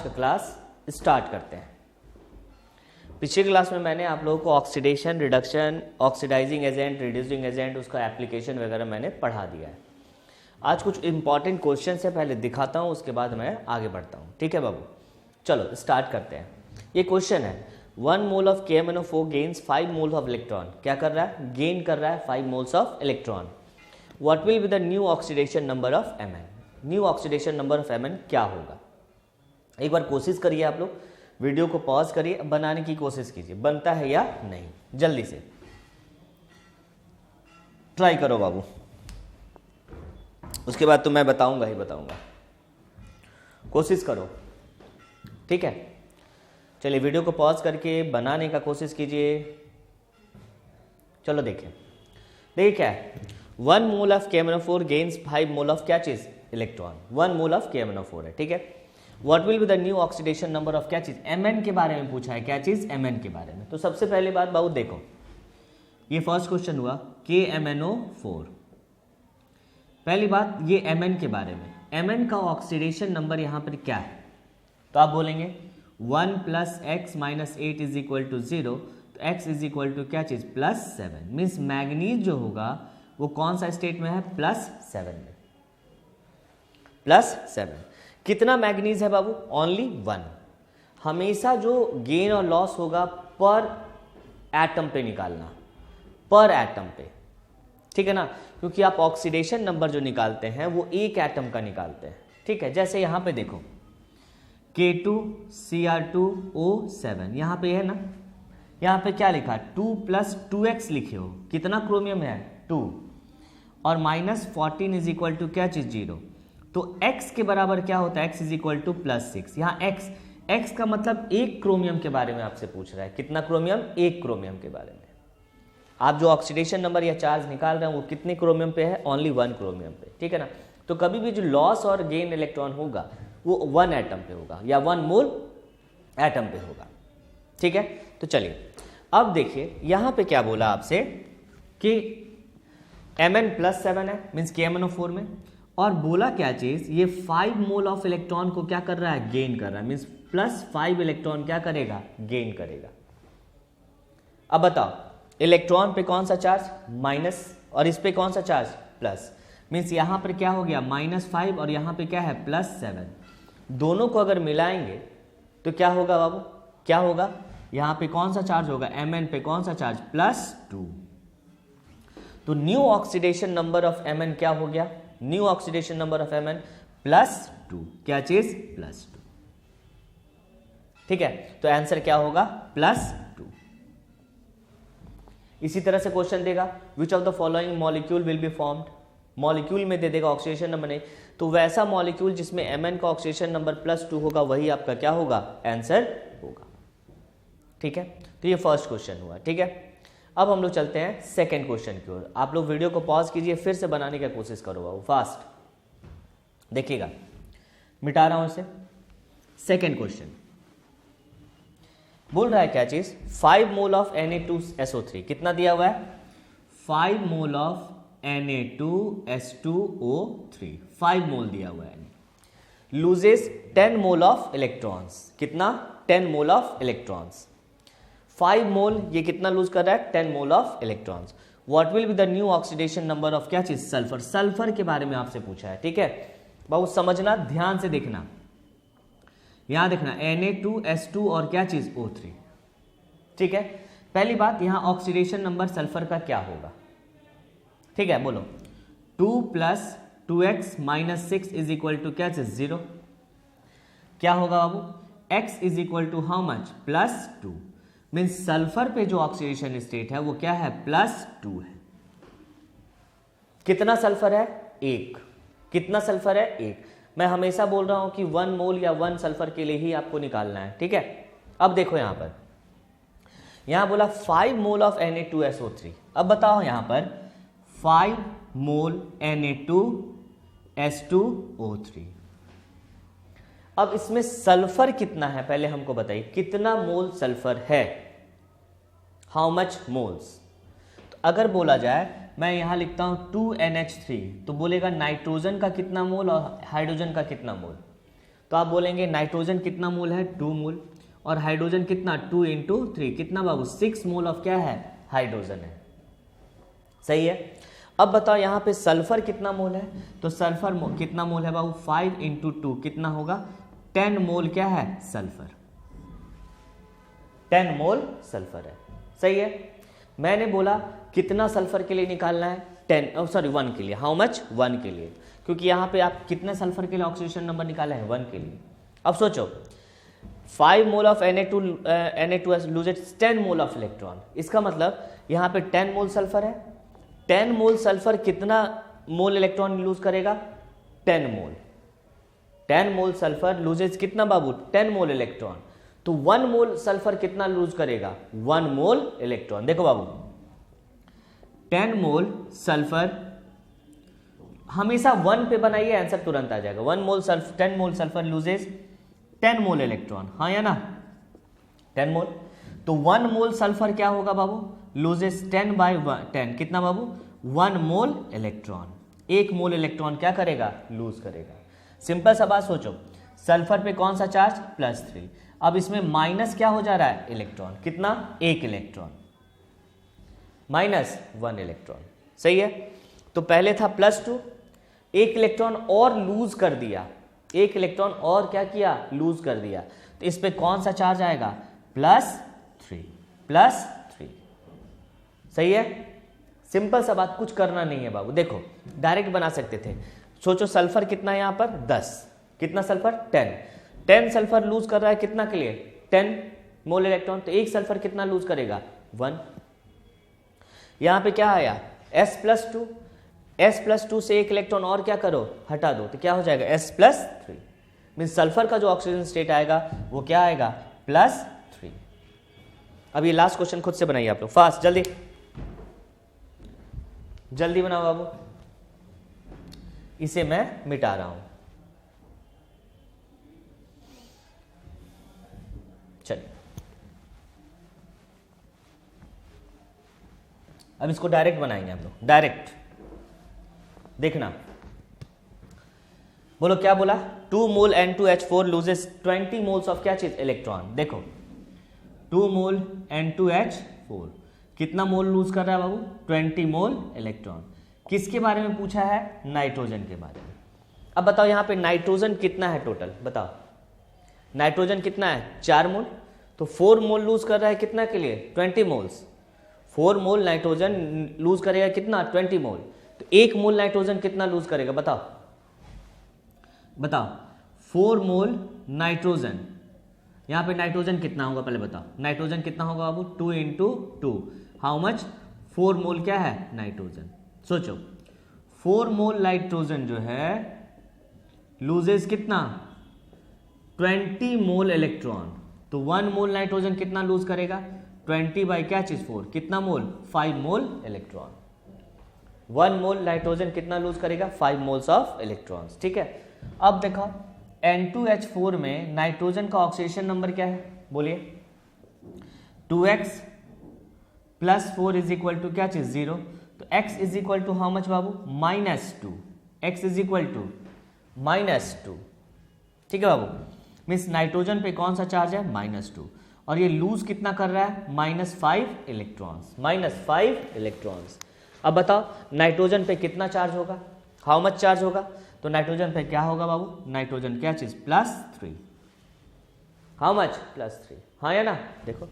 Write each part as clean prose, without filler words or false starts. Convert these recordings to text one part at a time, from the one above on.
आज का class start करते हैं। पिछले क्लास में मैंने आप लोगों को oxidation, reduction, oxidising agent, reducing agent, उसका एप्लीकेशन वगैरह मैंने पढ़ा दिया है। आज कुछ इंपॉर्टेंट क्वेश्चन से पहले दिखाता हूँ, उसके बाद मैं आगे बढ़ता हूँ। ठीक है बाबू, चलो स्टार्ट करते हैं। ये क्वेश्चन है 1 mole of KMnO4 gains 5 mole of electron. क्या कर रहा है? गेन कर रहा है 5 moles of electron. What will be the new oxidation number of Mn? New oxidation number of Mn क्या होगा? एक बार कोशिश करिए, आप लोग वीडियो को पॉज करिए, बनाने की कोशिश कीजिए, बनता है या नहीं, जल्दी से ट्राई करो बाबू। उसके बाद तो मैं बताऊंगा ही बताऊंगा, कोशिश करो। ठीक है, चलिए वीडियो को पॉज करके बनाने का कोशिश कीजिए। चलो देखिए क्या है, 1 mole of KMnO4 gains 5 mole of क्या चीज? इलेक्ट्रॉन। 1 मोल ऑफ KMnO4 है। ठीक है, what will be the new oxidation number of क्या चीज? Mn के बारे में पूछा है। क्या चीज? Mn के बारे में। तो सबसे पहली बात बाबू देखो, ये फर्स्ट क्वेश्चन हुआ KMnO4। पहली बात ये Mn के बारे में, Mn का ऑक्सीडेशन नंबर यहां पर क्या है? तो आप बोलेंगे 1 + x - 8 = 0। तो x = क्या चीज? +7। मीन्स मैग्नीज जो होगा वो कौन सा स्टेट में है? +7 में। +7। कितना मैग्नीज है बाबू? ओनली 1। हमेशा जो गेन और लॉस होगा पर एटम पे निकालना, पर एटम पे। ठीक है ना, क्योंकि आप ऑक्सीडेशन नंबर जो निकालते हैं वो एक एटम का निकालते हैं। ठीक है, जैसे यहां पे देखो K2Cr2O7, यहां पे है ना, यहां पे क्या लिखा? 2 + 2x लिखे हो। कितना क्रोमियम है? 2। और -14 = क्या चीज? 0। तो x के बराबर क्या होता है? x = +6। यहाँ x का मतलब एक क्रोमियम के बारे में आपसे पूछ रहा है। कितना क्रोमियम? एक क्रोमियम के बारे में। आप जो ऑक्सीडेशन नंबर या चार्ज निकाल रहे हैं वो कितने क्रोमियम पे है? ओनली 1 क्रोमियम पे। ठीक है ना, तो कभी भी जो लॉस और गेन इलेक्ट्रॉन होगा वो 1 एटम पे होगा या 1 मोल एटम पे होगा। ठीक है, तो चलिए अब देखिए यहां पे क्या बोला आपसे कि Mn +7 है, मीन्स KMnO4 में, और बोला क्या चीज? ये 5 मोल ऑफ इलेक्ट्रॉन को क्या कर रहा है? गेन कर रहा है। मीन्स +5 इलेक्ट्रॉन क्या करेगा? गेन करेगा। अब बताओ, इलेक्ट्रॉन पे कौन सा चार्ज? माइनस, और इस पे कौन सा चार्ज? प्लस। मीन्स यहां पर क्या हो गया? -5, और यहां पे क्या है? +7। दोनों को अगर मिलाएंगे तो क्या होगा बाबू? क्या होगा? यहां पे कौन सा चार्ज होगा? Mn पे कौन सा चार्ज? +2। तो new oxidation number of Mn क्या हो गया? New oxidation number of Mn +2। क्या चीज? +2। ठीक है, तो आंसर क्या होगा? +2। इसी तरह से क्वेश्चन देगा विच of the following molecule will be formed. Molecule में दे देगा, ऑक्सीडेशन नंबर नहीं, तो वैसा मॉलिक्यूल जिसमें Mn का ऑक्सीडेशन नंबर +2 होगा वही आपका क्या होगा? आंसर होगा। ठीक है, तो ये फर्स्ट क्वेश्चन हुआ। ठीक है, अब हम लोग चलते हैं सेकंड क्वेश्चन की ओर। आप लोग वीडियो को पॉज कीजिए, फिर से बनाने की कोशिश करो बाबू, फास्ट देखिएगा। मिटा रहा हूं इसे। सेकंड क्वेश्चन बोल रहा है क्या चीज? 5 मोल ऑफ Na2SO3। कितना दिया हुआ है? 5 मोल ऑफ Na2S2O3, 5 मोल दिया हुआ है। Loses 10 mole of electrons. कितना? 10 मोल ऑफ इलेक्ट्रॉन्स। 5 मोल ये कितना लूज कर रहा है? 10 mole of electrons. What will be the new oxidation number of क्या चीज? सल्फर। सल्फर के बारे में आपसे पूछा है। ठीक है, बहुत समझना, ध्यान से देखना। यहां देखना Na2S2 और क्या चीज? O3। ठीक है, पहली बात यहां ऑक्सीडेशन नंबर सल्फर का क्या होगा? ठीक है, बोलो। 2 + 2x - 6 = क्या चीज? 0। क्या होगा बाबू? x = how much? +2। Means sulphur पे जो ऑक्सीडेशन स्टेट है वो क्या है? +2 है। कितना सल्फर है? 1। कितना सल्फर है? 1। मैं हमेशा बोल रहा हूं कि 1 मोल या 1 सल्फर के लिए ही आपको निकालना है। ठीक है, अब देखो यहां पर, यहां बोला 5 मोल ऑफ Na2SO3। अब बताओ यहां पर 5 मोल Na2S2O3। अब इसमें सल्फर कितना है पहले हमको बताइए, कितना मोल सल्फर है? How much moles? तो अगर बोला जाए, मैं यहां लिखता हूं 2NH3, तो बोलेगा नाइट्रोजन का कितना मोल और हाइड्रोजन का कितना मोल? तो आप बोलेंगे नाइट्रोजन कितना मोल है 2 मोल, और हाइड्रोजन कितना 2 × 3 कितना बाबू 6 मोल ऑफ क्या है हाइड्रोजन है। सही है। अब बताओ यहाँ पे सल्फर कितना मोल है, तो सल्फर कितना मोल है बाबू 5 × 2 कितना होगा 10 मोल क्या है सल्फर, 10 मोल सल्फर है। सही है। मैंने बोला कितना सल्फर के लिए निकालना है 1 के लिए, हाउ मच 1 के लिए, क्योंकि यहाँ पे आप कितने सल्फर के लिए ऑक्सीजन नंबर निकाले हैं 1 के लिए। अब सोचो 5 mole of Na2S loses 10 mole of electron, इसका मतलब यहाँ पे 10 मोल सल्फर है, 10 मोल सल्फर कितना मोल इलेक्ट्रॉन लूज करेगा 10 मोल, 10 मोल सल्फर लूजेस कितना बाबू 10 मोल इलेक्ट्रॉन, तो 1 मोल सल्फर कितना लूज करेगा 1 मोल इलेक्ट्रॉन। देखो बाबू 10 मोल सल्फर हमेशा 1 पे बनाइए आंसर तुरंत आ जाएगा। 10 मोल सल्फर लूजेस 10 मोल इलेक्ट्रॉन, हाँ या ना 10 मोल, तो 1 मोल सल्फर क्या होगा बाबू लूजेस 10/10 कितना बाबू 1 मोल इलेक्ट्रॉन, 1 मोल इलेक्ट्रॉन क्या करेगा लूज करेगा। सिंपल सा बात सोचो, सल्फर पे कौन सा चार्ज +3, अब इसमें माइनस क्या हो जा रहा है इलेक्ट्रॉन, कितना 1 इलेक्ट्रॉन, -1 इलेक्ट्रॉन। सही है। तो पहले था +2, 1 इलेक्ट्रॉन और लूज कर दिया, 1 इलेक्ट्रॉन और क्या किया लूज कर दिया, तो इस पे कौन सा चार्ज आएगा +3। सही है। सिंपल सा बात, कुछ करना नहीं है बाबू, देखो डायरेक्ट बना सकते थे। सोचो सल्फर कितना है यहाँ पर 10, कितना सल्फर 10 सल्फर लूज कर रहा है कितना के लिए 10 मोल इलेक्ट्रॉन, तो 1 सल्फर कितना लूज करेगा 1। यहाँ पे क्या आया S+2 से 1 इलेक्ट्रॉन और क्या करो हटा दो, तो क्या हो जाएगा S+3, मीन सल्फर का जो ऑक्सीजन स्टेट आएगा वो क्या आएगा +3। अब ये लास्ट क्वेश्चन खुद से बनाइए आप लोग, फास्ट जल्दी बनाओ बाबू, इसे मैं मिटा रहा हूं। चलिए अब इसको डायरेक्ट बनाएंगे हम लोग, डायरेक्ट देखना। बोलो क्या बोला 2 मोल N2H4 लूजेस 20 मोल्स ऑफ क्या चीज इलेक्ट्रॉन। देखो 2 मोल N2H4 कितना मोल लूज कर रहा है बाबू 20 मोल इलेक्ट्रॉन। किसके बारे में पूछा है नाइट्रोजन के बारे में। अब बताओ यहाँ पे नाइट्रोजन कितना है टोटल, बताओ नाइट्रोजन कितना है 4 मोल, तो 4 मोल लूज कर रहा है कितना के लिए 20 मोल्स, 4 मोल नाइट्रोजन लूज करेगा कितना 20 मोल, तो 1 मोल नाइट्रोजन कितना लूज करेगा बताओ 4 मोल नाइट्रोजन, यहाँ पे नाइट्रोजन कितना होगा पहले बताओ, नाइट्रोजन कितना होगा बाबू 2 × 2 हाउ मच 4 मोल क्या है नाइट्रोजन। सोचो 4 मोल नाइट्रोजन जो है लूजेस कितना 20 मोल इलेक्ट्रॉन, तो 1 मोल नाइट्रोजन कितना लूज करेगा 20 बाई क्या चीज 4 कितना मोल 5 मोल इलेक्ट्रॉन। 1 मोल नाइट्रोजन कितना लूज करेगा 5 मोल्स ऑफ इलेक्ट्रॉन्स। ठीक है। अब देखो N2H4 में नाइट्रोजन का ऑक्सीडेशन नंबर क्या है बोलिए 2x + 4 = क्या चीज 0, तो x = how much Babu -2, x = -2। ठीक है बाबू, मीन्स नाइट्रोजन पे कौन सा चार्ज है -2, और ये लूज कितना कर रहा है -5 इलेक्ट्रॉन्स। अब बताओ नाइट्रोजन पे कितना चार्ज होगा, हाउ मच चार्ज होगा, तो नाइट्रोजन पे क्या होगा बाबू नाइट्रोजन क्या चीज +3, हाउ मच +3, हाँ या ना। देखो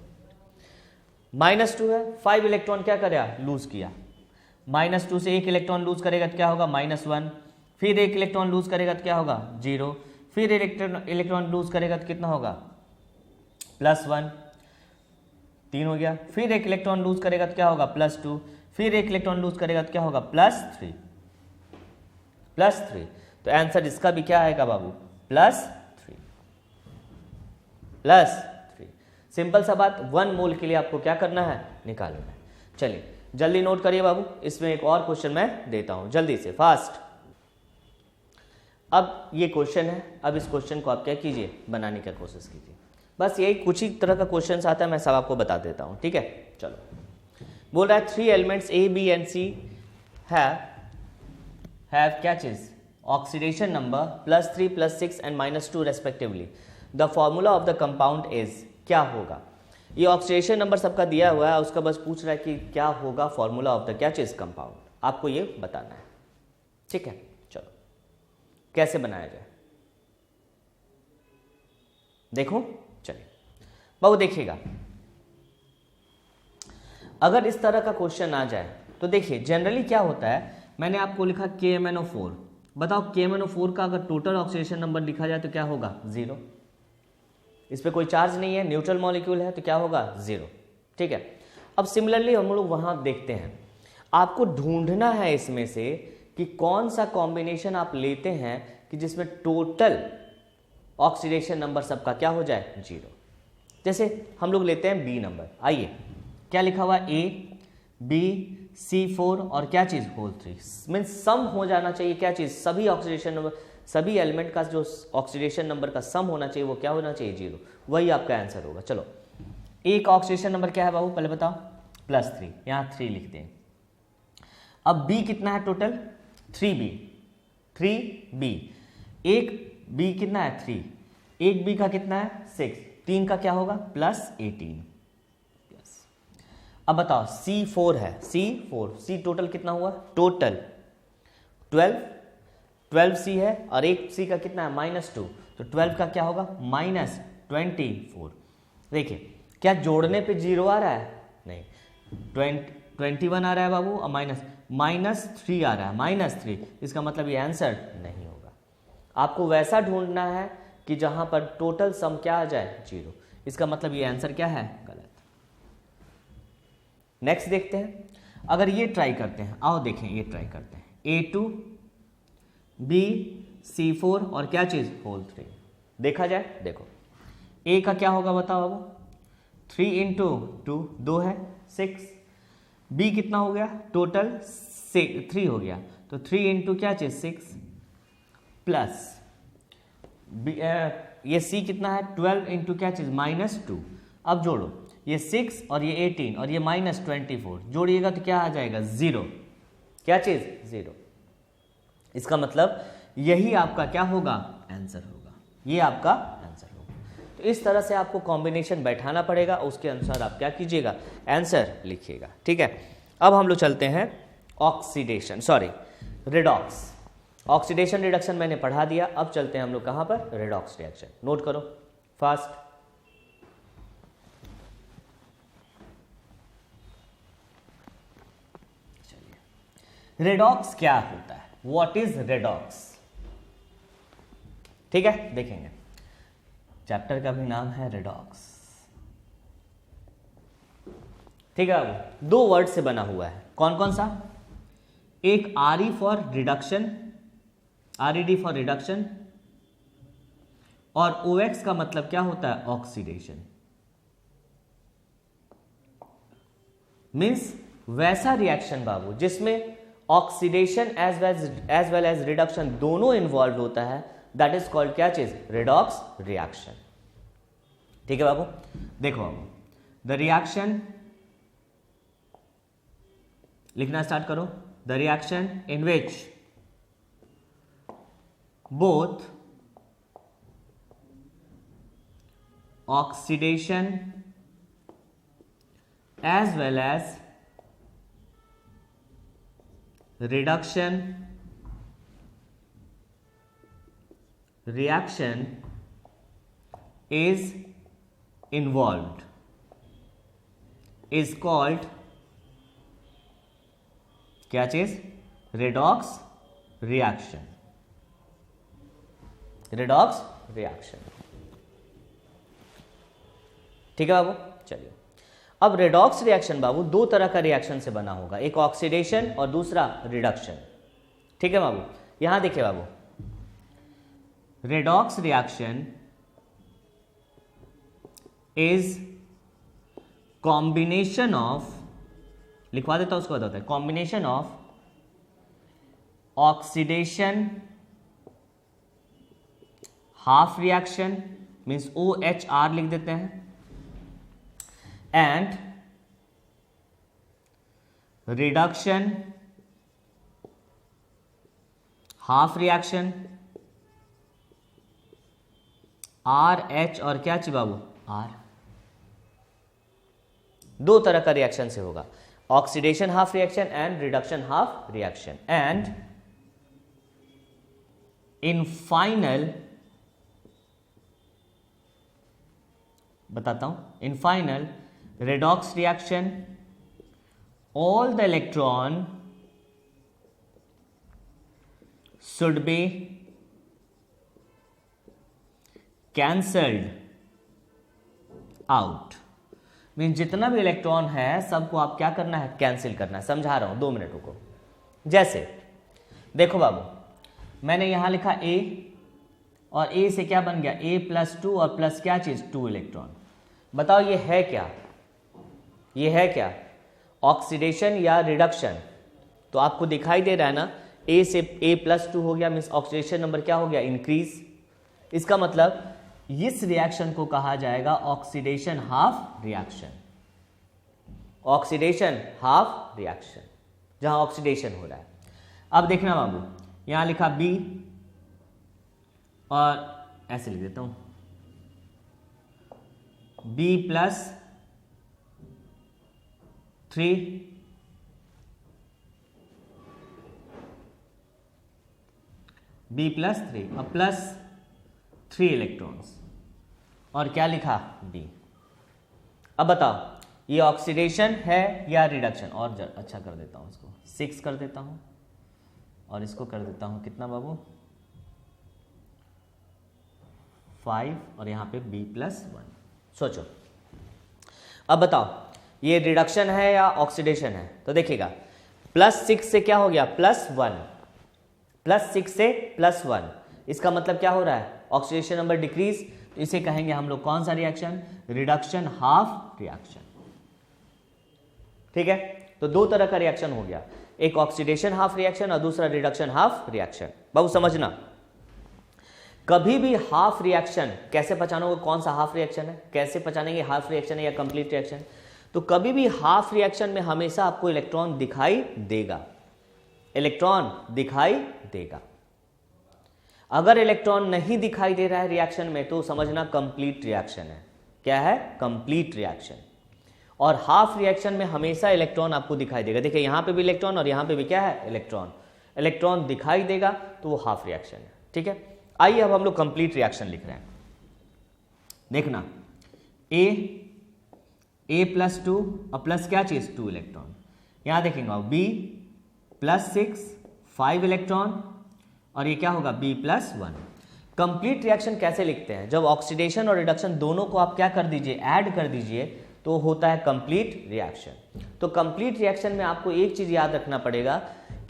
-2 है, 5 इलेक्ट्रॉन क्या करेगा लूज किया, -2 से 1 इलेक्ट्रॉन लूज करेगा तो क्या होगा -1, फिर 1 इलेक्ट्रॉन लूज करेगा तो क्या होगा 0, फिर इलेक्ट्रॉन लूज करेगा तो कितना होगा +1, 3 हो गया, फिर 1 इलेक्ट्रॉन लूज करेगा तो क्या होगा +2, फिर 1 इलेक्ट्रॉन लूज करेगा तो क्या होगा +3। तो आंसर इसका भी क्या आएगा बाबू +3। सिंपल सा बात, 1 मोल के लिए आपको क्या करना है निकालना है। चलिए जल्दी नोट करिए बाबू, इसमें एक और क्वेश्चन मैं देता हूं जल्दी से फास्ट। अब ये क्वेश्चन है, अब इस क्वेश्चन को आप क्या कीजिए बनाने की कोशिश कीजिए, बस यही कुछ ही तरह का क्वेश्चन आता है, मैं सब आपको बता देता हूं। ठीक है चलो, बोल रहा है 3 elements A, B and C have क्या चीज oxidation number +3 +6 and -2 respectively, the formula of the compound is, क्या होगा? ये ऑक्सीडेशन नंबर सबका दिया हुआ है, उसका बस पूछ रहा है कि क्या होगा फॉर्मूला ऑफ द क्या चीज कंपाउंड, आपको ये बताना है। ठीक है, चलो कैसे बनाया जाए देखो। चलिए बाबू देखिएगा, अगर इस तरह का क्वेश्चन आ जाए तो देखिए जनरली क्या होता है, मैंने आपको लिखा KMnO4, बताओ KMnO4 का अगर टोटल ऑक्सीडेशन नंबर लिखा जाए तो क्या होगा? 0। इस पे कोई चार्ज नहीं है, न्यूट्रल मॉलिक्यूल है, तो क्या होगा? 0। ठीक है, अब सिमिलरली हम लोग वहां देखते हैं, आपको ढूंढना है इसमें से कि कौन सा कॉम्बिनेशन आप लेते हैं कि जिसमें टोटल ऑक्सीडेशन नंबर सबका क्या हो जाए? 0। जैसे हम लोग लेते हैं B नंबर, आइए क्या लिखा हुआ? A B C4 और क्या चीज? होल 3, मीन्स सम हो जाना चाहिए क्या चीज? सभी ऑक्सीडेशन नंबर, सभी एलिमेंट का जो ऑक्सीडेशन नंबर का सम होना चाहिए वो क्या होना चाहिए? 0। वही आपका आंसर होगा। चलो A का ऑक्सीडेशन नंबर क्या है बाबू, पहले बताओ? +3, यहाँ 3 लिखते हैं। अब B कितना है टोटल? 3B, 3B, एक B कितना है? 3, एक B का कितना है? 6, 3 का क्या होगा? +18। अब बताओ C4 है, C4, C टोटल कितना हुआ? टोटल 12C है और एक C का कितना है? -2, तो 12 का क्या होगा? -24। देखिए क्या जोड़ने पे 0 आ रहा है? नहीं, 21 आ रहा है बाबू और -3 आ रहा है, -3, इसका मतलब ये आंसर नहीं होगा। आपको वैसा ढूंढना है कि जहां पर टोटल सम क्या आ जाए? 0, इसका मतलब ये आंसर क्या है? गलत। नेक्स्ट देखते हैं, अगर ये ट्राई करते हैं, आओ देखें, ये ट्राई करते हैं A2 B C4 और क्या चीज? होल 3, देखा जाए। देखो A का क्या होगा बताओ बाबू? 3 × 2, 2 है, 6। B कितना हो गया? टोटल 3 हो गया, तो 3 × क्या चीज? 6 प्लस ये C कितना है? 12 × क्या चीज? -2। अब जोड़ो, ये 6 और ये 18 और ये -24 जोड़िएगा तो क्या आ जाएगा? 0। क्या चीज? 0। इसका मतलब यही आपका क्या होगा? आंसर होगा, ये आपका आंसर होगा। तो इस तरह से आपको कॉम्बिनेशन बैठाना पड़ेगा, उसके अनुसार आप क्या कीजिएगा? आंसर लिखिएगा। ठीक है, अब हम लोग चलते हैं oxidation, sorry redox. Oxidation reduction मैंने पढ़ा दिया, अब चलते हैं हम लोग कहां पर? Redox reaction. नोट करो फास्ट। रेडॉक्स क्या होता है? What is redox? ठीक है, देखेंगे, चैप्टर का भी नाम है रेडॉक्स। ठीक है, अब 2 वर्ड से बना हुआ है, कौन कौन सा? एक RE for reduction, RED for reduction, और OX का मतलब क्या होता है? ऑक्सीडेशन। मीन्स वैसा रिएक्शन बाबू जिसमें oxidation as well as reduction दोनों इन्वॉल्व होता है, दैट इज कॉल्ड क्या चीज? Redox reaction. ठीक है बाबू, देखो बाबू, द रिएक्शन, लिखना स्टार्ट करो। The reaction in which both oxidation as well as reduction reaction is involved is called क्या चीज? redox reaction। redox reaction, ठीक है बाबू। चलिए, अब रेडॉक्स रिएक्शन बाबू 2 तरह का रिएक्शन से बना होगा, एक ऑक्सीडेशन और दूसरा रिडक्शन। ठीक है बाबू, यहां देखिए बाबू, redox reaction is combination of, लिखवा देता हूं, उसको बताता है, combination of oxidation half reaction, means OHR लिख देते हैं, and reduction half reaction RH और क्या चाहिए बाबू R, दो तरह का रिएक्शन से होगा, oxidation half reaction and reduction half reaction. And in final, बताता हूं, in final redox reaction all the electron should be cancelled out। Mean जितना भी इलेक्ट्रॉन है सबको आप क्या करना है, कैंसिल करना है। समझा रहा हूं, 2 मिनट रुको। जैसे देखो बाबू, मैंने यहां लिखा A और A से क्या बन गया A+2 और प्लस क्या चीज 2 इलेक्ट्रॉन। बताओ ये है क्या, ये है क्या, ऑक्सीडेशन या रिडक्शन? तो आपको दिखाई दे रहा है ना, A से A+2 हो गया, मीन्स ऑक्सीडेशन नंबर क्या हो गया, इंक्रीज। इसका मतलब इस रिएक्शन को कहा जाएगा oxidation half reaction, oxidation half reaction, जहां ऑक्सीडेशन हो रहा है। अब देखना बाबू, यहां लिखा B और ऐसे लिख देता हूं B+3 B+3 और +3 इलेक्ट्रॉन्स और क्या लिखा B। अब बताओ ये ऑक्सीडेशन है या रिडक्शन? और अच्छा कर देता हूं, इसको 6 कर देता हूं और इसको कर देता हूं कितना बाबू 5 और यहां पे B+1। सोचो अब बताओ ये रिडक्शन है या ऑक्सीडेशन है? तो देखिएगा +6 से क्या हो गया +1, +6 से +1, इसका मतलब क्या हो रहा है, ऑक्सीडेशन नंबर डिक्रीज। तो इसे कहेंगे हम लोग कौन सा रिएक्शन, रिडक्शन हाफ रिएक्शन। ठीक है, तो 2 तरह का रिएक्शन हो गया, एक ऑक्सीडेशन हाफ रिएक्शन और दूसरा रिडक्शन हाफ रिएक्शन। बाबू समझना, कभी भी हाफ रिएक्शन कैसे पहचानोगे कौन सा हाफ रिएक्शन है, कैसे पहचानेंगे हाफ रिएक्शन है या कंप्लीट रिएक्शन? तो कभी भी हाफ रिएक्शन में हमेशा आपको इलेक्ट्रॉन दिखाई देगा, इलेक्ट्रॉन दिखाई देगा। अगर इलेक्ट्रॉन नहीं दिखाई दे रहा है रिएक्शन में तो समझना कंप्लीट रिएक्शन है। क्या है, कंप्लीट रिएक्शन। और हाफ रिएक्शन में हमेशा इलेक्ट्रॉन आपको दिखाई देगा। देखिए यहां पे भी इलेक्ट्रॉन और यहां पे भी क्या है, इलेक्ट्रॉन, इलेक्ट्रॉन दिखाई देगा तो वो हाफ रिएक्शन है। ठीक है, आइए अब हम लोग कंप्लीट रिएक्शन लिख रहे हैं। देखना A+2 और प्लस क्या चीज 2 इलेक्ट्रॉन, यहां देखेंगे B+6 5 इलेक्ट्रॉन और ये क्या होगा B+1। कंप्लीट रिएक्शन कैसे लिखते हैं, जब ऑक्सीडेशन और रिडक्शन दोनों को आप क्या कर दीजिए, ऐड कर दीजिए तो होता है कंप्लीट रिएक्शन। तो कंप्लीट रिएक्शन में आपको एक चीज याद रखना पड़ेगा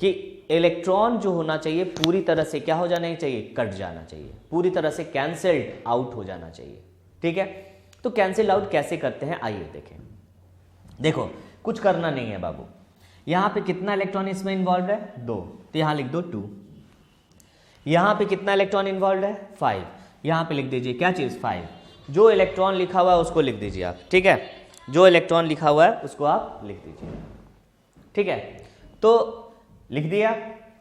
कि इलेक्ट्रॉन जो होना चाहिए पूरी तरह से क्या हो जाना चाहिए, कट जाना चाहिए, पूरी तरह से कैंसिल्ड आउट हो जाना चाहिए। ठीक है, तो कैंसिल आउट कैसे करते हैं आइए देखें। देखो कुछ करना नहीं है बाबू, यहां पे कितना इलेक्ट्रॉन इसमें इन्वॉल्व है 2, तो यहां लिख दो 2। यहां पे कितना इलेक्ट्रॉन इन्वॉल्व है 5, यहां पे लिख दीजिए क्या चीज 5। जो इलेक्ट्रॉन लिखा हुआ है उसको लिख दीजिए आप। ठीक है, जो इलेक्ट्रॉन लिखा हुआ है उसको आप लिख दीजिए। ठीक है, तो लिख दिया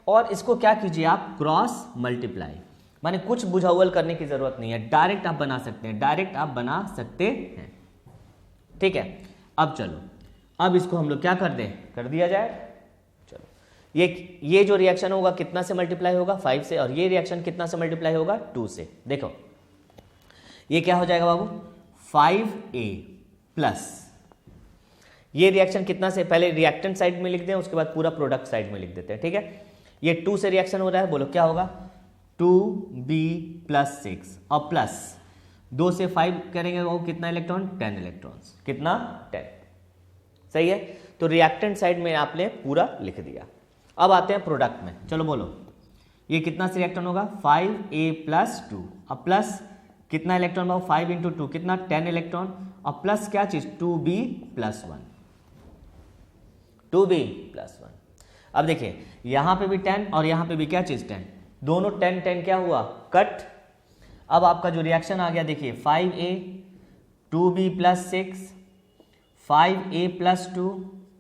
और इसको क्या कीजिए आप क्रॉस मल्टीप्लाई, माने कुछ बुझावल करने की जरूरत नहीं है, डायरेक्ट आप बना सकते हैं, डायरेक्ट आप बना सकते हैं। ठीक है, अब चलो अब इसको हम लोग क्या कर दें, कर दिया जाए। चलो ये जो रिएक्शन होगा कितना से मल्टीप्लाई होगा 5 से, और ये रिएक्शन कितना से मल्टीप्लाई होगा 2 से। देखो ये क्या हो जाएगा बाबू 5A प्लस, ये रिएक्शन कितना से, पहले रिएक्टेंट साइड में लिख दें उसके बाद पूरा प्रोडक्ट साइड में लिख देते हैं। ठीक है, ये 2 से रिएक्शन हो रहा है, बोलो क्या होगा 2B+6 और प्लस 2 से 5 करेंगे वो कितना इलेक्ट्रॉन 10 इलेक्ट्रॉन्स, कितना 10। सही है, तो रिएक्टेंट साइड में आपने पूरा लिख दिया। अब आते हैं प्रोडक्ट में, चलो बोलो ये कितना से रिएक्शन होगा 5A+2 और प्लस कितना इलेक्ट्रॉन भाव 5 × 2 कितना 10 इलेक्ट्रॉन और प्लस क्या चीज 2B+1, 2B+1। अब देखिए यहां पे भी 10 और यहां पे भी क्या चीज 10, दोनों 10 10 क्या हुआ कट। अब आपका जो रिएक्शन आ गया देखिए 5A 2B+6 5A+2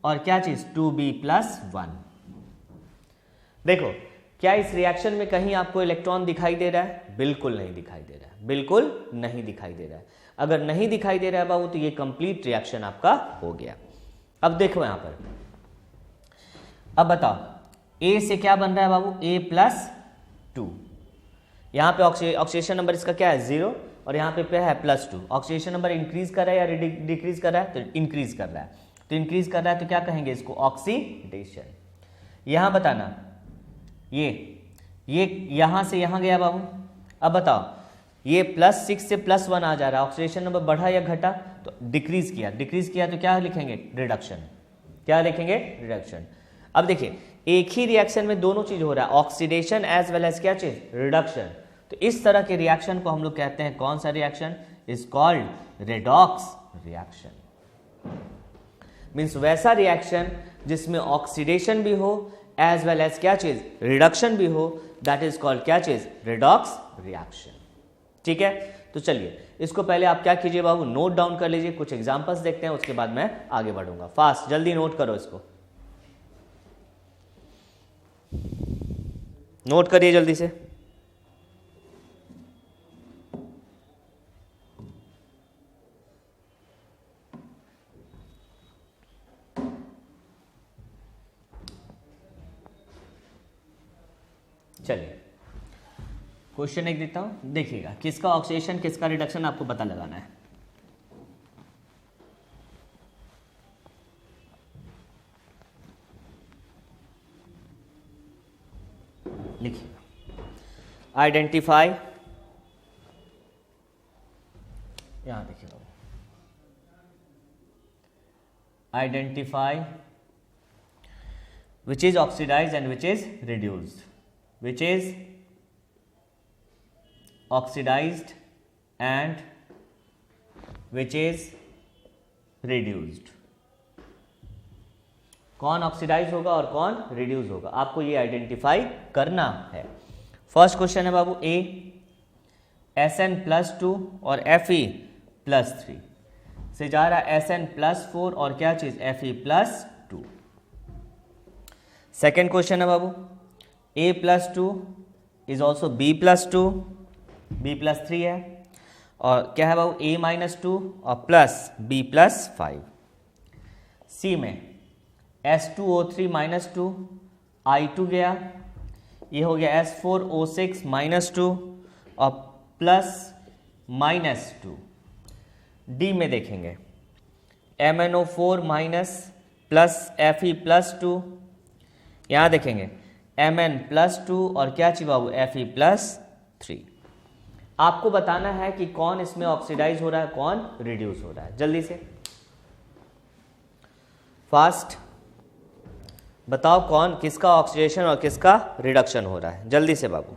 और क्या चीज 2B+1। देखो क्या इस रिएक्शन में कहीं आपको इलेक्ट्रॉन दिखाई दे रहा है? बिल्कुल नहीं दिखाई दे रहा है, बिल्कुल नहीं दिखाई दे रहा है। अगर नहीं दिखाई दे रहा है बाबू तो ये कंप्लीट रिएक्शन आपका हो गया। अब देखो यहां पर, अब बताओ ए से क्या बन रहा है बाबू? A+2। यहाँ पे ऑक्सीडेशन नंबर इसका क्या है? 0, और यहाँ पे है +2। ऑक्सीडेशन नंबर इंक्रीज कर रहा है या डिक्रीज कर रहा है? तो इंक्रीज कर रहा है। तो इंक्रीज कर रहा है तो क्या कहेंगे इसको? ऑक्सीडेशन। यहाँ बताना, ये यहाँ से यहाँ गया बाबू। अब बताओ ये +6 से +1 आ जा रहा है, ऑक्सीडेशन नंबर बढ़ा या घटा? तो डिक्रीज किया। डिक्रीज किया तो क्या लिखेंगे? रिडक्शन। क्या लिखेंगे? रिडक्शन। अब देखिए एक ही रिएक्शन में दोनों चीज हो रहा है, ऑक्सीडेशन एज वेल एज क्या चीज? रिडक्शन। तो इस तरह के रिएक्शन को हम लोग कहते हैं कौन सा reaction? Is called redox reaction. Means वैसा रिएक्शन जिसमें ऑक्सीडेशन भी हो एज वेल एज क्या चीज? रिडक्शन भी हो, दैट इज कॉल्ड क्या चीज? Redox reaction. ठीक है, तो चलिए इसको पहले आप क्या कीजिए बाबू? नोट डाउन कर लीजिए। कुछ एग्जांपल्स देखते हैं, उसके बाद मैं आगे बढ़ूंगा। फास्ट, जल्दी नोट करो, इसको नोट करिए जल्दी से। चलिए क्वेश्चन एक देता हूं, देखिएगा किसका ऑक्सीडेशन किसका रिडक्शन आपको पता लगाना है। लिखिएगा, आइडेंटिफाई, यहां देखिएगा, identify which is oxidized and which is reduced, which is oxidized and which is reduced। कौन ऑक्सीडाइज होगा और कौन रिड्यूस होगा, आपको ये आइडेंटिफाई करना है। फर्स्ट क्वेश्चन है बाबू, ए Sn+2 और Fe+3 से जा रहा है Sn+4 और क्या चीज? Fe+2। सेकेंड क्वेश्चन है बाबू, A+2 is also B+2, B+3 है, और क्या है बाबू? A-2 और +B+5। सी में S2O3-2 I2 गया, ये हो गया S4O6-2 और +-2। डी में देखेंगे MnO4- Fe+2, यहाँ देखेंगे Mn+2 और क्या चाहिए बाबू? Fe+3। आपको बताना है कि कौन इसमें ऑक्सीडाइज हो रहा है, कौन रिड्यूस हो रहा है। जल्दी से फास्ट बताओ, कौन किसका ऑक्सीडेशन और किसका रिडक्शन हो रहा है? जल्दी से बाबू।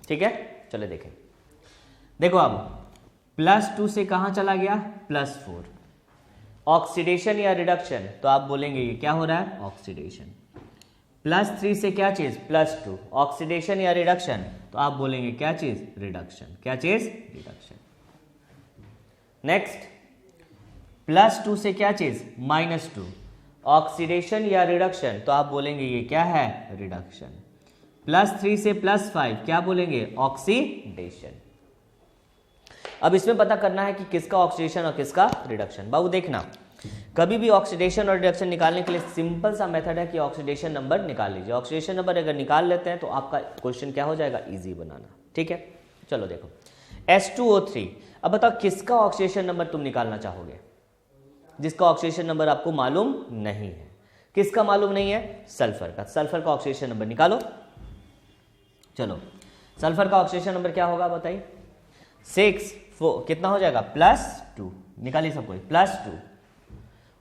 ठीक है, चले देखें। देखो अब +2 से कहां चला गया? +4। ऑक्सीडेशन या रिडक्शन? तो आप बोलेंगे ये क्या हो रहा है? ऑक्सीडेशन। +3 से क्या चीज? +2। ऑक्सीडेशन या रिडक्शन? तो आप बोलेंगे क्या चीज? रिडक्शन। क्या चीज? रिडक्शन। नेक्स्ट, +2 से क्या चीज? -2। ऑक्सीडेशन या रिडक्शन? तो आप बोलेंगे ये क्या है? रिडक्शन। +3 से +5 क्या बोलेंगे? ऑक्सीडेशन। अब इसमें पता करना है कि किसका ऑक्सीडेशन और किसका रिडक्शन। बाबू देखना, कभी भी ऑक्सीडेशन और रिडक्शन निकालने के लिए सिंपल सा मेथड है कि ऑक्सीडेशन नंबर निकाल लीजिए। ऑक्सीडेशन नंबर अगर निकाल लेते हैं तो आपका क्वेश्चन क्या हो जाएगा? इजी बनाना। ठीक है, चलो देखो S2O3। अब बताओ किसका ऑक्सीडेशन नंबर तुम निकालना चाहोगे? जिसका ऑक्सीडेशन नंबर आपको मालूम नहीं है। किसका मालूम नहीं है? सल्फर का। सल्फर का ऑक्सीडेशन नंबर निकालो। चलो, सल्फर का ऑक्सीडेशन नंबर क्या होगा बताइए? 6 4 कितना हो जाएगा? +2। निकालिए सब कोई, +2।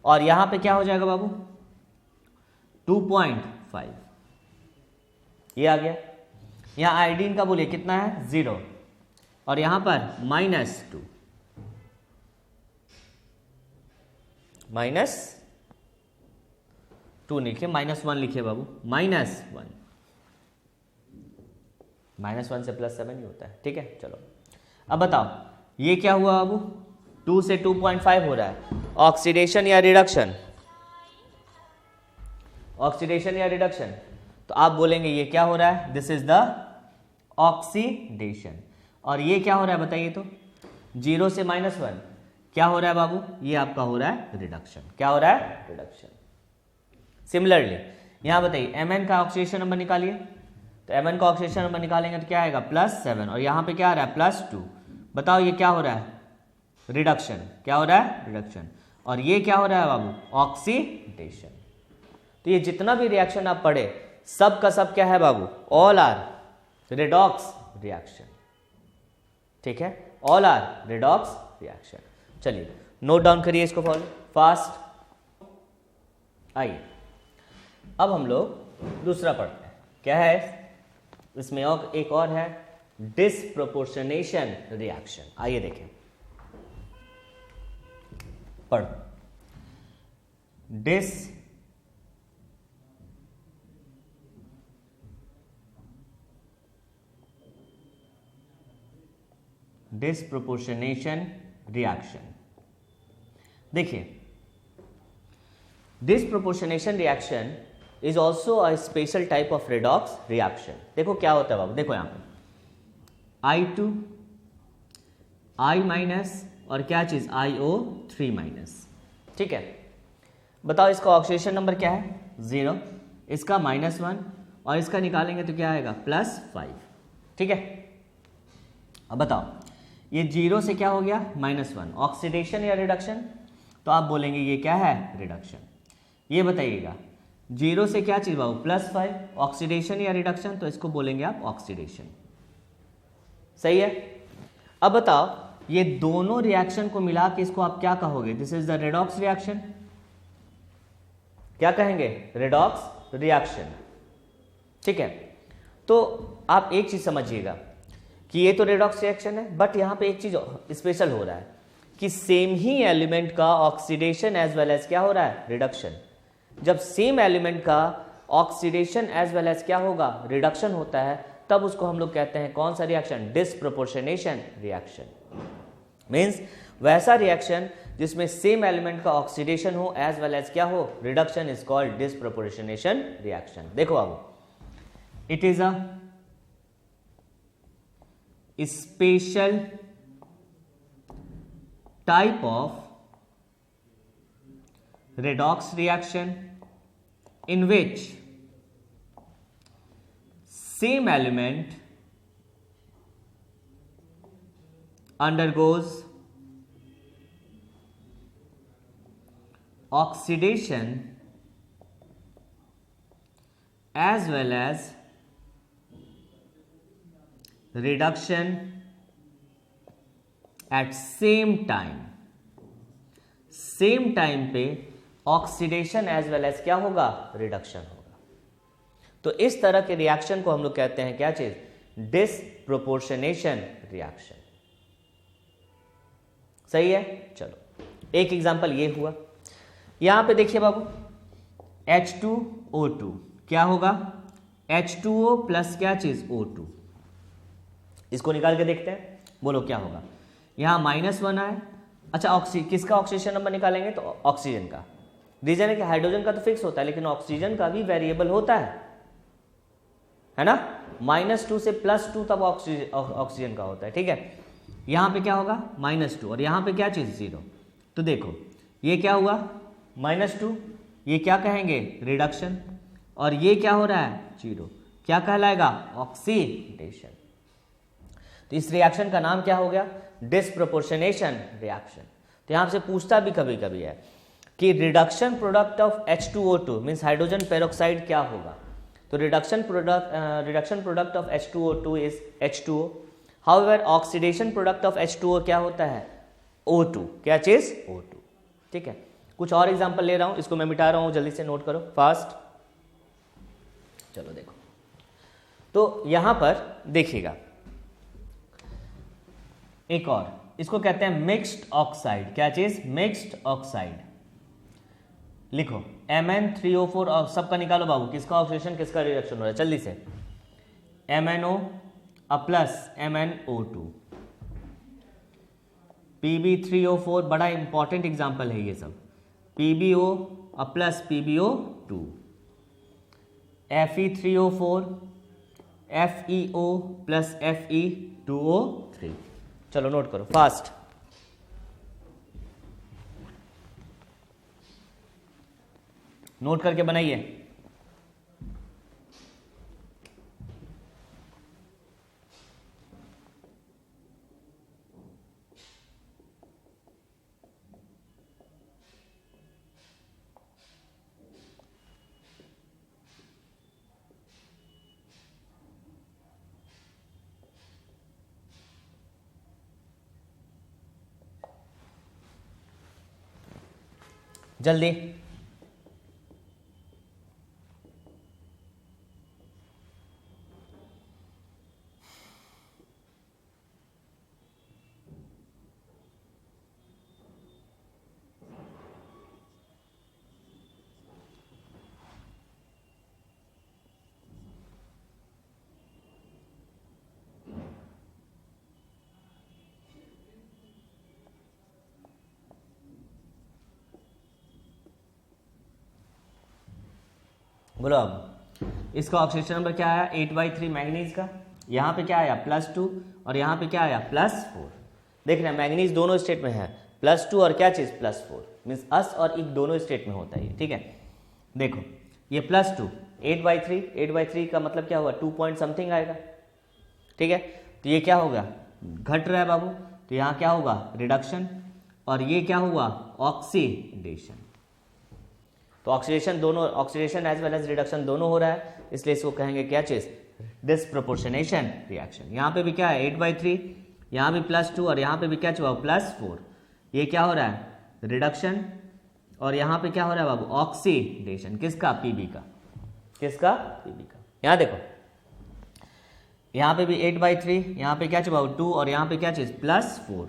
और यहां पे क्या हो जाएगा बाबू? 2.5। ये आ गया। यहां आयोडीन का बोलिए कितना है? 0। और यहां पर -2, -2 लिखिए, -1 लिखिए बाबू, -1। -1 से +7 ही होता है। ठीक है, चलो अब बताओ ये क्या हुआ बाबू, 2 से 2.5 हो रहा है, ऑक्सीडेशन या रिडक्शन, ऑक्सीडेशन या रिडक्शन, तो आप बोलेंगे ये क्या हो रहा है, दिस इज द ऑक्सीडेशन। और ये क्या हो रहा है बताइए तो, 0 से -1 क्या हो रहा है बाबू, ये आपका हो रहा है रिडक्शन। क्या हो रहा है, रिडक्शन। सिमिलरली यहां बताइए Mn का ऑक्सीडेशन नंबर निकालिए, तो Mn का ऑक्सीडेशन नंबर निकालेंगे तो क्या आएगा +7, और यहां पे क्या आ रहा है +2। बताओ ये क्या हो रहा है, रिडक्शन। क्या हो रहा है, रिडक्शन। और ये क्या हो रहा है बाबू, ऑक्सीडेशन। तो ये जितना भी रिएक्शन आप पढ़े सब का सब क्या है बाबू, ऑल आर रेडॉक्स रिएक्शन। ठीक है, ऑल आर रेडॉक्स रिएक्शन। चलिए नोट डाउन करिए इसको फॉलो फास्ट। आइए अब हम लोग दूसरा पढ़ते हैं, क्या है इसमें, और एक और है डिसप्रोपोर्शनेशन रिएक्शन। आइए देखें, पढ़, डिसप्रोपोर्शनेशन रिएक्शन। देखिए, disproportionation reaction is also a special type of redox reaction. देखो क्या होता है बाबू, देखो यहां पे I2 I- और क्या चीज IO3-। ठीक है, बताओ इसका ऑक्सीडेशन नंबर क्या है, 0, इसका -1 और इसका निकालेंगे तो क्या आएगा +5। ठीक है, अब बताओ ये 0 से क्या हो गया -1, ऑक्सीडेशन या रिडक्शन, तो आप बोलेंगे ये क्या है, रिडक्शन। ये बताइएगा 0 से क्या चीज बाबू +5, ऑक्सीडेशन या रिडक्शन, तो इसको बोलेंगे आप ऑक्सीडेशन। सही है। अब बताओ ये दोनों रिएक्शन को मिला के इसको आप क्या कहोगे, this is the redox reaction. क्या कहेंगे, रेडॉक्स रिएक्शन। ठीक है, तो आप एक चीज समझिएगा कि ये तो रेडॉक्स रिएक्शन है, बट यहां पे एक चीज स्पेशल हो रहा है कि सेम ही एलिमेंट का ऑक्सीडेशन एज वेल एज क्या हो रहा है, रिडक्शन। जब सेम एलिमेंट का ऑक्सीडेशन एज वेल एज क्या होगा, रिडक्शन होता है, तब उसको हम लोग कहते हैं कौन सा रिएक्शन, डिसप्रोपोर्शनेशन रिएक्शन। मीन्स वैसा रिएक्शन जिसमें सेम एलिमेंट का ऑक्सीडेशन हो एज वेल एज क्या हो, reduction, is called disproportionation reaction. देखो बाबू, it is a special type of redox reaction in which same element undergoes oxidation as well as reduction at same time पे oxidation as well as क्या होगा, reduction होगा। तो इस तरह के रिएक्शन को हम लोग कहते हैं क्या चीज, डिसप्रोपोर्शनेशन रिएक्शन। सही है। चलो एक एग्जांपल ये हुआ, यहां पे देखिए बाबू H2O2 क्या होगा, H2O प्लस क्या चीज O2। इसको निकाल के देखते हैं, बोलो क्या होगा। यहां -1 आए, अच्छा किसका ऑक्सीजन नंबर निकालेंगे, तो ऑक्सीजन का। रीजन है कि हाइड्रोजन का तो फिक्स होता है, लेकिन ऑक्सीजन का भी वेरिएबल होता है ना, -2 से +2 तब ऑक्सीजन का होता है। ठीक है, यहां पे क्या होगा -2 और यहां पे क्या चीज 0। तो देखो ये क्या हुआ -2, ये क्या कहेंगे, रिडक्शन, और ये क्या हो रहा है 0, क्या कहलाएगा, ऑक्सीडेशन। तो इस रिएक्शन का नाम क्या हो गया, डिसप्रोपोर्शनेशन रिएक्शन। तो यहां से पूछता भी कभी कभी है कि reduction product of H2O2 means hydrogen peroxide क्या होगा, तो reduction product of H2O2 is H2O। However oxidation product of H2O क्या होता है, O2। क्या चीज, O2। ठीक है, कुछ और एग्जांपल ले रहा हूं, इसको मैं मिटा रहा हूं, जल्दी से नोट करो फास्ट। चलो देखो, तो यहां पर देखिएगा एक और, इसको कहते हैं मिक्स्ड ऑक्साइड। क्या चीज, मिक्स्ड ऑक्साइड। लिखो Mn3O4 और सबका निकालो बाबू, किसका ऑक्सीडेशन किसका रिडक्शन हो रहा है, जल्दी से। MnO प्लस MnO2 PbO4 बड़ा इंपॉर्टेंट एग्जाम्पल है ये सब, PbO plus PbO2, Fe3O4 FeO plus Fe2O3। चलो नोट करो फास्ट। नोट करके बनाइए। जल्दी। बोलो अब इसका ऑक्सीडेशन नंबर क्या आया 8/3 मैंगनीज का, यहाँ पे क्या आया +2 और यहाँ पे क्या आया +4। देख रहे हैं मैंगनीज दोनों स्टेट में है, +2 और क्या चीज़ +4, मीन्स अस और इक दोनों स्टेट में होता है ये, ठीक है। देखो ये +2 8/3 का मतलब क्या हुआ 2 पॉइंट समथिंग आएगा, ठीक है। तो ये क्या होगा घट रहा है बाबू, तो यहाँ क्या होगा रिडक्शन, और ये क्या हुआ ऑक्सीडेशन। तो ऑक्सीडेशन दोनों, oxidation as well as reduction दोनों हो रहा है, इसलिए इसको कहेंगे क्या चीज डिस्प्रोपोर्शनेशन रिएक्शन। यहाँ पे भी क्या है 8/3, यहाँ भी +2 और यहाँ पे भी क्या हुआ +4। ये क्या हो रहा है रिडक्शन, और यहाँ पे क्या हो रहा है बाबू ऑक्सीडेशन, किसका पीबी का, किसका पीबी का। यहाँ देखो यहाँ पे भी 8/3, यहाँ पे क्या हुआ 2 और यहाँ पे क्या चीज +4।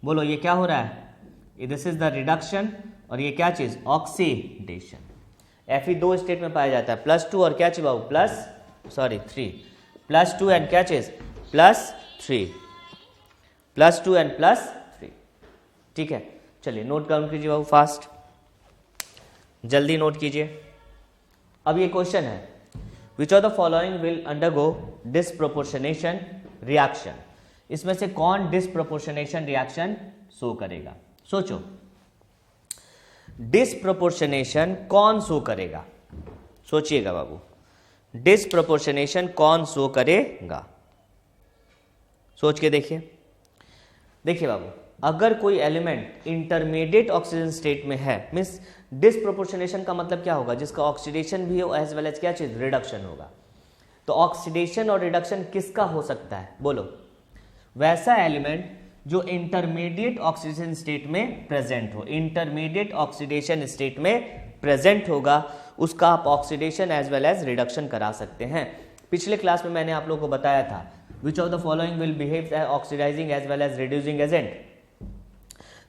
बोलो ये क्या हो रहा है, दिस इज द रिडक्शन, और ये क्या चीज ऑक्सीडेशन। Fe दो स्टेट में पाया जाता है +2 और क्या चीज बाबू +3, +2 एंड क्या चीज +3, +2 एंड +3, ठीक है। चलिए नोट डाउन कीजिए बाबू फास्ट, जल्दी नोट कीजिए। अब ये क्वेश्चन है विच of the following will undergo disproportionation reaction, इसमें से कौन डिस्प्रोपोर्शनेशन रिएक्शन शो करेगा। सोचो डिस्प्रोपोर्शनेशन कौन शो करेगा, सोचिएगा बाबू डिस्प्रोपोर्शनेशन कौन शो करेगा, सोच के देखिए। देखिए बाबू अगर कोई एलिमेंट इंटरमीडिएट ऑक्सीजन स्टेट में है, मीन्स डिस्प्रोपोर्शनेशन का मतलब क्या होगा जिसका ऑक्सीडेशन भी हो एज वेल एज क्या चीज रिडक्शन होगा। तो ऑक्सीडेशन और रिडक्शन किसका हो सकता है बोलो, वैसा एलिमेंट जो इंटरमीडिएट ऑक्सीडेशन स्टेट में प्रेजेंट हो, इंटरमीडिएट ऑक्सीडेशन स्टेट में प्रेजेंट होगा उसका आप oxidation as well as reduction करा सकते हैं। पिछले क्लास में मैंने आप लोगों को बताया था which of the following will behave oxidising as well as reducing agent.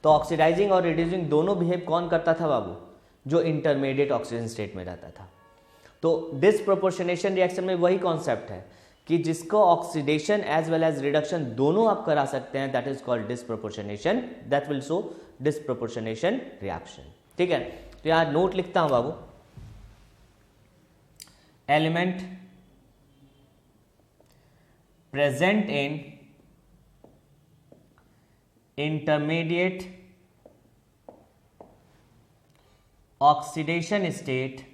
तो ऑक्सीडाइजिंग और रिड्यूसिंग दोनों बिहेव कौन करता था बाबू, जो इंटरमीडिएट ऑक्सीजन स्टेट में रहता था। तो डिस्प्रोपोर्शनेशन रिएक्शन में वही कॉन्सेप्ट है कि जिसको oxidation as well as reduction दोनों आप करा सकते हैं, that is called disproportionation, that will show disproportionation reaction, ठीक है। तो यहां नोट लिखता हूं बाबू, element present in intermediate oxidation state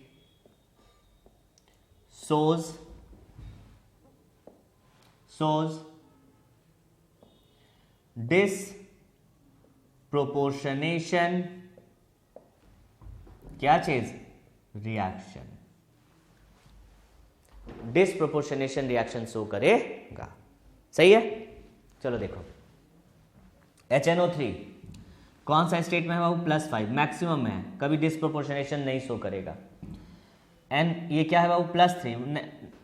shows disproportionation क्या चीज रिएक्शन, डिस्प्रोपोर्शनेशन रिएक्शन शो करेगा, सही है। चलो देखो HNO3 कौन सा स्टेट में है बाबू +5 मैक्सिमम में है, कभी डिस्प्रोपोर्शनेशन नहीं शो करेगा। एन ये क्या है बाबू +3,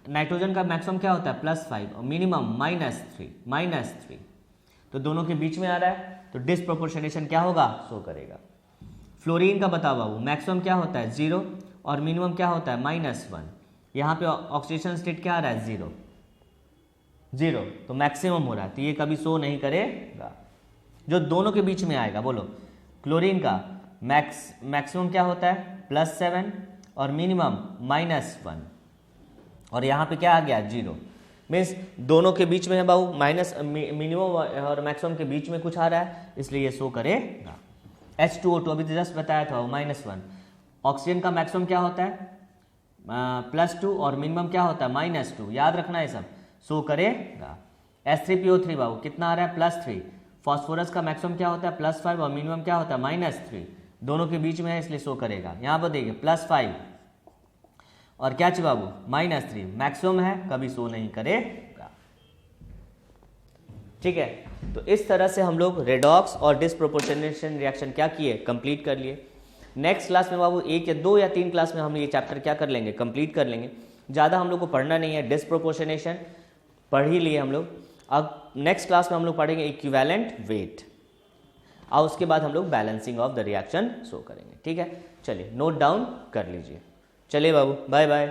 नाइट्रोजन का मैक्सिमम क्या होता है +5 और मिनिमम -3, तो दोनों के बीच में आ रहा है तो डिस्प्रोपोर्शनेशन क्या होगा शो करेगा। फ्लोरीन का बताओ बाबू मैक्सिमम क्या होता है 0 और मिनिमम क्या होता है -1, यहाँ पे ऑक्सीडेशन स्टेट क्या आ रहा है 0, तो मैक्सिमम हो रहा है, तो ये कभी शो नहीं करेगा। जो दोनों के बीच में आएगा। बोलो क्लोरीन का मैक्सिमम क्या होता है +7 और मिनिमम -1, और यहाँ पे क्या आ गया 0, मीन्स दोनों के बीच में है बाबू, माइनस मिनिमम और मैक्सिमम के बीच में कुछ आ रहा है, इसलिए ये शो करेगा। H2O2 अभी जस्ट बताया था वो -1। ऑक्सीजन का मैक्सिमम क्या होता है +2 और मिनिमम क्या होता है -2, याद रखना है सब, शो करेगा। H3PO3 बाबू कितना आ रहा है +3। फॉस्फोरस का मैक्सिमम क्या होता है +5 और मिनिमम क्या होता है -3, दोनों के बीच में है इसलिए शो करेगा। यहाँ पर देखिए +5 और क्या चाहिए बाबू -3, मैक्सिमम है कभी शो नहीं करेगा। ठीक है, तो इस तरह से हम लोग रेडॉक्स और डिस्प्रोपोर्शनेशन रिएक्शन क्या किए, कंप्लीट कर लिए। नेक्स्ट क्लास में बाबू 1 या 2 या 3 क्लास में हम ये चैप्टर क्या कर लेंगे, कंप्लीट कर लेंगे। ज़्यादा हम लोग को पढ़ना नहीं है, डिस्प्रोपोर्शनेशन पढ़ ही लिए हम लोग। अब नेक्स्ट क्लास में हम लोग पढ़ेंगे इक्विवेलेंट वेट, और उसके बाद हम लोग balancing of the reaction show करेंगे। ठीक है, चलिए नोट डाउन कर लीजिए। चलिए बाबू, बाय बाय।